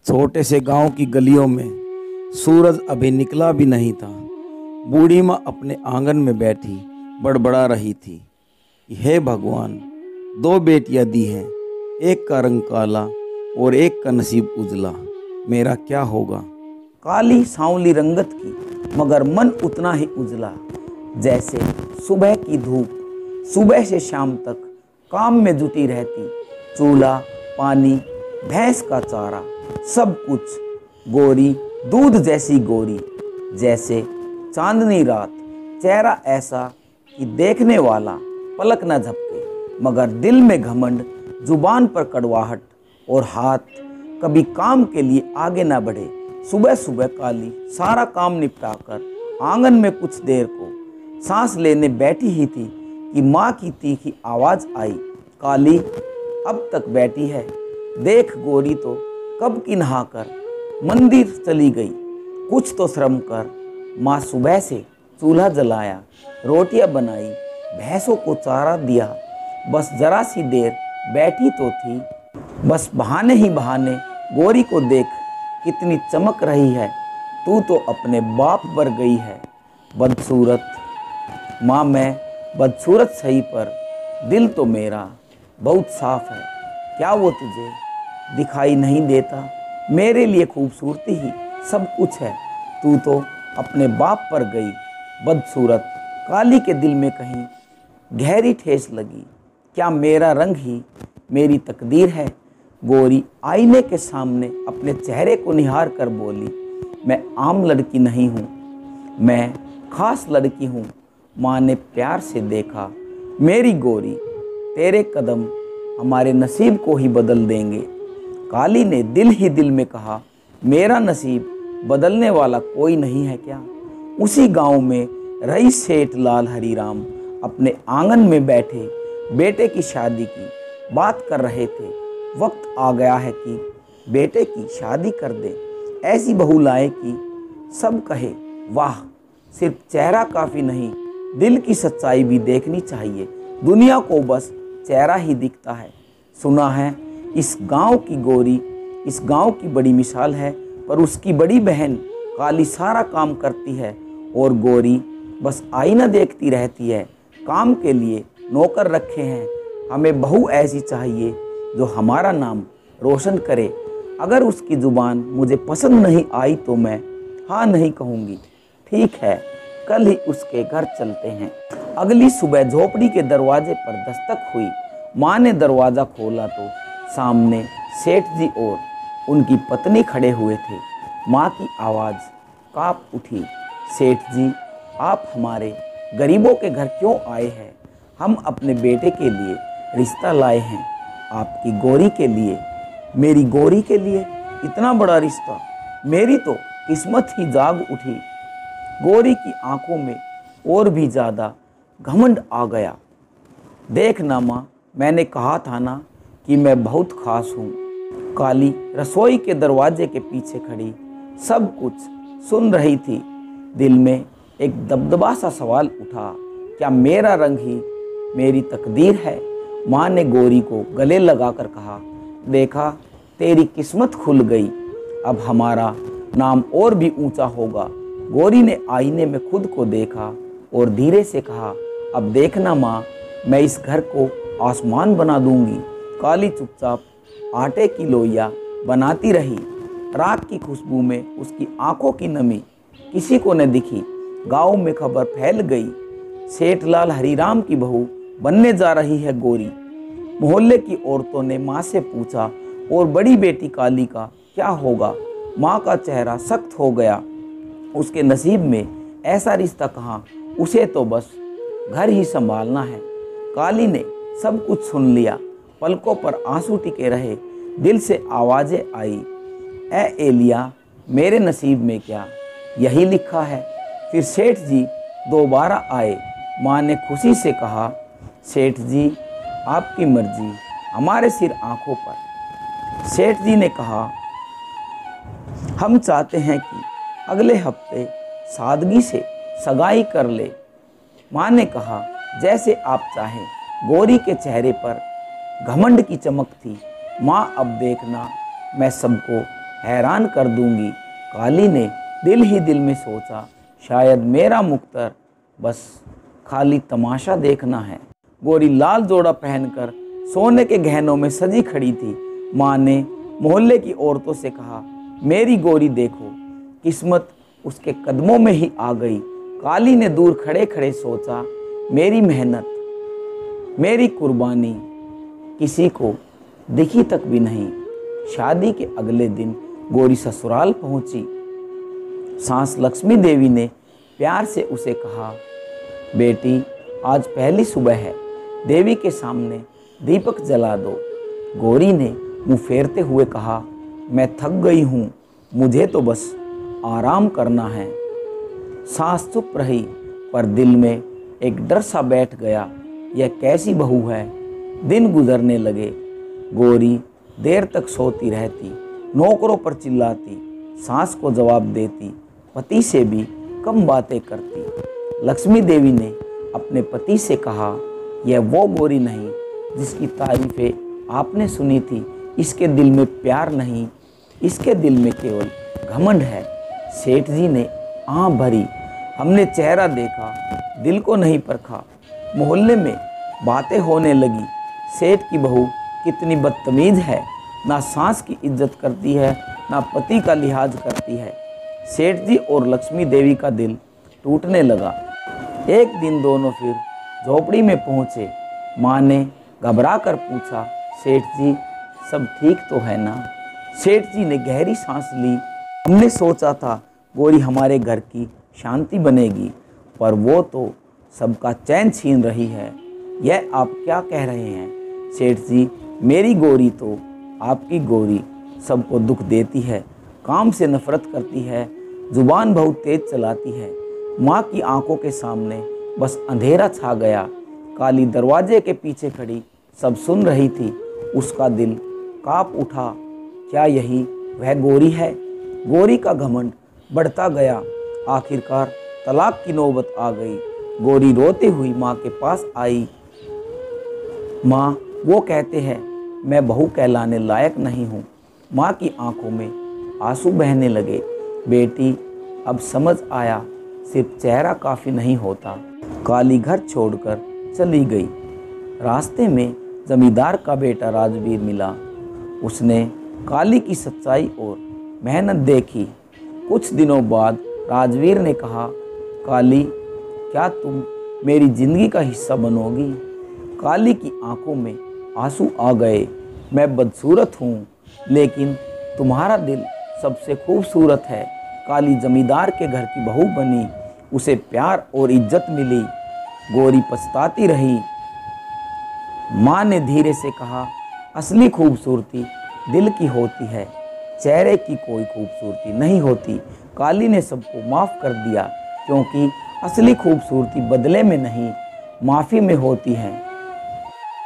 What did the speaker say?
छोटे से गांव की गलियों में सूरज अभी निकला भी नहीं था। बूढ़ी माँ अपने आंगन में बैठी बड़बड़ा रही थी कि हे भगवान, दो बेटियां दी हैं, एक का रंग काला और एक का नसीब उजला, मेरा क्या होगा। काली सांवली रंगत की मगर मन उतना ही उजला, जैसे सुबह की धूप सुबह से शाम तक काम में जुटी रहती। चूल्हा, पानी, भैंस का चारा, सब कुछ। गोरी दूध जैसी गोरी, जैसे चांदनी रात। चेहरा ऐसा कि देखने वाला पलक न झपके, मगर दिल में घमंड, जुबान पर कड़वाहट और हाथ कभी काम के लिए आगे न बढ़े। सुबह सुबह काली सारा काम निपटाकर आंगन में कुछ देर को सांस लेने बैठी ही थी कि माँ की तीखी आवाज़ आई, काली अब तक बैठी है, देख गोरी तो कब की नहाकर मंदिर चली गई, कुछ तो श्रम कर। माँ सुबह से चूल्हा जलाया, रोटियां बनाई, भैंसों को चारा दिया, बस जरा सी देर बैठी तो थी। बस बहाने ही बहाने गोरी को देख कितनी चमक रही है, तू तो अपने बाप पर गई है। बदसूरत माँ, मैं बदसूरत सही पर दिल तो मेरा बहुत साफ है, क्या वो तुझे दिखाई नहीं देता। मेरे लिए खूबसूरती ही सब कुछ है, तू तो अपने बाप पर गई। बदसूरत काली के दिल में कहीं गहरी ठेस लगी, क्या मेरा रंग ही मेरी तकदीर है। गोरी आईने के सामने अपने चेहरे को निहार कर बोली, मैं आम लड़की नहीं हूँ, मैं खास लड़की हूँ। माँ ने प्यार से देखा, मेरी गोरी तेरे कदम हमारे नसीब को ही बदल देंगे। काली ने दिल ही दिल में कहा, मेरा नसीब बदलने वाला कोई नहीं है क्या। उसी गांव में रईस सेठ लाल हरिराम अपने आंगन में बैठे बेटे की शादी की बात कर रहे थे। वक्त आ गया है कि बेटे की शादी कर दे, ऐसी बहू लाए कि सब कहे वाह। सिर्फ चेहरा काफ़ी नहीं, दिल की सच्चाई भी देखनी चाहिए। दुनिया को बस चेहरा ही दिखता है। सुना है इस गांव की गोरी इस गांव की बड़ी मिसाल है, पर उसकी बड़ी बहन काली सारा काम करती है और गोरी बस आईना देखती रहती है। काम के लिए नौकर रखे हैं, हमें बहू ऐसी चाहिए जो हमारा नाम रोशन करे। अगर उसकी ज़ुबान मुझे पसंद नहीं आई तो मैं हाँ नहीं कहूँगी। ठीक है, कल ही उसके घर चलते हैं। अगली सुबह झोपड़ी के दरवाजे पर दस्तक हुई। माँ ने दरवाज़ा खोला तो सामने सेठ जी और उनकी पत्नी खड़े हुए थे। माँ की आवाज़ काँप उठी, सेठ जी, आप हमारे गरीबों के घर क्यों आए हैं। हम अपने बेटे के लिए रिश्ता लाए हैं, आपकी गोरी के लिए। मेरी गोरी के लिए इतना बड़ा रिश्ता, मेरी तो किस्मत ही जाग उठी। गोरी की आंखों में और भी ज़्यादा घमंड आ गया। देख ना माँ, मैंने कहा था ना कि मैं बहुत खास हूँ। काली रसोई के दरवाजे के पीछे खड़ी सब कुछ सुन रही थी। दिल में एक दबदबा सा सवाल उठा, क्या मेरा रंग ही मेरी तकदीर है। माँ ने गोरी को गले लगाकर कहा, देखा तेरी किस्मत खुल गई, अब हमारा नाम और भी ऊंचा होगा। गोरी ने आईने में खुद को देखा और धीरे से कहा, अब देखना माँ, मैं इस घर को आसमान बना दूंगी। काली चुपचाप आटे की लोइयाँ बनाती रही। राख की खुशबू में उसकी आंखों की नमी किसी को न दिखी। गांव में खबर फैल गई, सेठ लाल हरिराम की बहू बनने जा रही है गोरी। मोहल्ले की औरतों ने माँ से पूछा, और बड़ी बेटी काली का क्या होगा। माँ का चेहरा सख्त हो गया, उसके नसीब में ऐसा रिश्ता कहाँ, उसे तो बस घर ही संभालना है। काली ने सब कुछ सुन लिया, पलकों पर आंसू टिके रहे। दिल से आवाज़ें आई, ए एलिया, मेरे नसीब में क्या यही लिखा है। फिर सेठ जी दोबारा आए। माँ ने खुशी से कहा, सेठ जी, आपकी मर्जी, हमारे सिर आंखों पर। सेठ जी ने कहा, हम चाहते हैं कि अगले हफ्ते सादगी से सगाई कर ले। माँ ने कहा, जैसे आप चाहें। गोरी के चेहरे पर घमंड की चमक थी। माँ, अब देखना, मैं सबको हैरान कर दूंगी। काली ने दिल ही दिल में सोचा, शायद मेरा मुक्तर बस खाली तमाशा देखना है। गोरी लाल जोड़ा पहनकर सोने के गहनों में सजी खड़ी थी। माँ ने मोहल्ले की औरतों से कहा, मेरी गोरी देखो। किस्मत उसके कदमों में ही आ गई। काली ने दूर खड़े खड़े सोचा, मेरी मेहनत, मेरी कुर्बानी किसी को दिखी तक भी नहीं। शादी के अगले दिन गोरी ससुराल पहुंची। सास लक्ष्मी देवी ने प्यार से उसे कहा, बेटी आज पहली सुबह है, देवी के सामने दीपक जला दो। गोरी ने मुंह फेरते हुए कहा, मैं थक गई हूँ, मुझे तो बस आराम करना है। सास चुप रही, पर दिल में एक डर सा बैठ गया, यह कैसी बहू है। दिन गुजरने लगे। गोरी देर तक सोती रहती, नौकरों पर चिल्लाती, सास को जवाब देती, पति से भी कम बातें करती। लक्ष्मी देवी ने अपने पति से कहा, यह वो गोरी नहीं जिसकी तारीफें आपने सुनी थी। इसके दिल में प्यार नहीं, इसके दिल में केवल घमंड है। सेठ जी ने आँख भरी, हमने चेहरा देखा, दिल को नहीं परखा। मोहल्ले में बातें होने लगी, सेठ की बहू कितनी बदतमीज है, ना सास की इज्जत करती है, ना पति का लिहाज करती है। सेठ जी और लक्ष्मी देवी का दिल टूटने लगा। एक दिन दोनों फिर झोपड़ी में पहुँचे। माँ ने घबरा कर पूछा, सेठ जी सब ठीक तो है ना? सेठ जी ने गहरी सांस ली, हमने सोचा था गोरी हमारे घर की शांति बनेगी, पर वो तो सबका चैन छीन रही है। यह आप क्या कह रहे हैं सेठ जी? मेरी गोरी तो आपकी गोरी सबको दुख देती है, काम से नफरत करती है, जुबान बहुत तेज चलाती है। माँ की आंखों के सामने बस अंधेरा छा गया। काली दरवाजे के पीछे खड़ी सब सुन रही थी। उसका दिल कांप उठा। क्या यही वह गोरी है? गोरी का घमंड बढ़ता गया। आखिरकार तलाक की नौबत आ गई। गोरी रोते हुई माँ के पास आई। माँ, वो कहते हैं मैं बहू कहलाने लायक नहीं हूँ। माँ की आंखों में आंसू बहने लगे। बेटी, अब समझ आया, सिर्फ चेहरा काफ़ी नहीं होता। काली घर छोड़कर चली गई। रास्ते में जमींदार का बेटा राजवीर मिला। उसने काली की सच्चाई और मेहनत देखी। कुछ दिनों बाद राजवीर ने कहा, काली, क्या तुम मेरी ज़िंदगी का हिस्सा बनोगी? काली की आंखों में आंसू आ गए। मैं बदसूरत हूँ, लेकिन तुम्हारा दिल सबसे खूबसूरत है। काली जमींदार के घर की बहू बनी। उसे प्यार और इज्जत मिली। गोरी पछताती रही। माँ ने धीरे से कहा, असली खूबसूरती दिल की होती है, चेहरे की कोई खूबसूरती नहीं होती। काली ने सबको माफ़ कर दिया, क्योंकि असली खूबसूरती बदले में नहीं, माफ़ी में होती है।